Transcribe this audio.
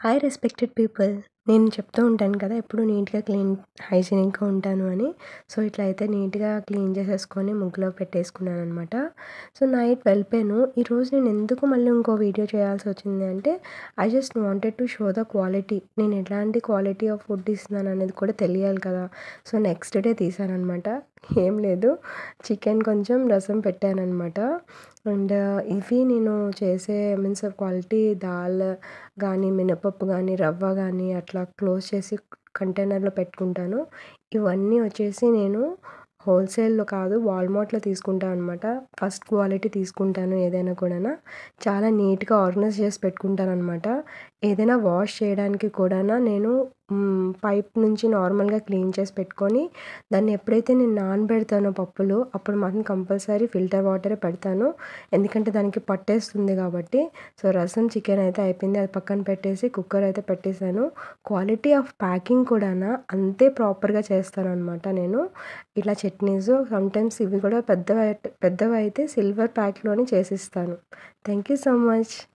Hi respected people. నేను చెప్తూ ఉంటాను కదా! ఎప్పుడు నీట్‌గా హైజీనిక్‌గా ఉంటాను అని. సో, ఇట్లా అయితే నీట్‌గా క్లీన్ చేసేసుకొని ముగ్గులో పెట్టేసుకున్నాననమాట. సో, నైట్ వెళ్ళిపోయాను. ఈరోజు నేను ఎందుకు మళ్ళీ ఇంకో వీడియో చేయాల్సొచ్చింది అంటే, I just wanted to show the quality. నేను ఎట్లాంటి క్వాలిటీ ఆఫ్ ఫుడ్ ఇస్తున్నాననేది కూడా తెలియాలి కదా! సో, నెక్స్ట్ డే తీశాననమాట. ఏం లేదు, చికెన్ కొంచెం, రసం పెట్టాననమాట. అండ్ ఇవి నేను చేసే మీన్స్ క్వాలిటీ దాల్ గానీ, మినపప్పు గానీ, రవ్వ గానీ అట్లా క్లోజ్ చేసి కంటైనర్‌లో పెట్టుకుంటాను. ఇవన్నీ వచ్చేసి నేను హోల్‌సేల్‌లో కాదు, వాల్మార్ట్‌లో తీసుకుంటా అనమాట. ఫస్ట్ క్వాలిటీ తీసుకుంటాను ఏదైనా కూడాను. చాలా నీట్‌గా ఆర్గనైజ్ చేసి పెట్టుకుంటాననమాట. ఏదైనా వాష్ చేయడానికి కూడాను నేను పైప్ నుంచి నార్మల్‌గా క్లీన్ చేసి పెట్టుకొని, దాన్ని ఎప్పుడైతే నేను నానబెడతానో పప్పులు, అప్పుడు మాత్రం కంపల్సరీ ఫిల్టర్ వాటరే పెడతాను. ఎందుకంటే దానికి పట్టేస్తుంది కాబట్టి. సో, రసం, చికెన్ అయితే అయిపోయింది. అది పక్కన పెట్టేసి కుక్కర్ అయితే పెట్టేసాను. క్వాలిటీ ఆఫ్ ప్యాకింగ్ కూడాను అంతే ప్రాపర్‌గా చేస్తాననమాట నేను. ఇట్లా చట్నీస్ సమ్‌టైమ్స్ ఇవి కూడా పెద్దవైతే సిల్వర్ ప్యాక్‌లోనే చేసిస్తాను. Thank you so much.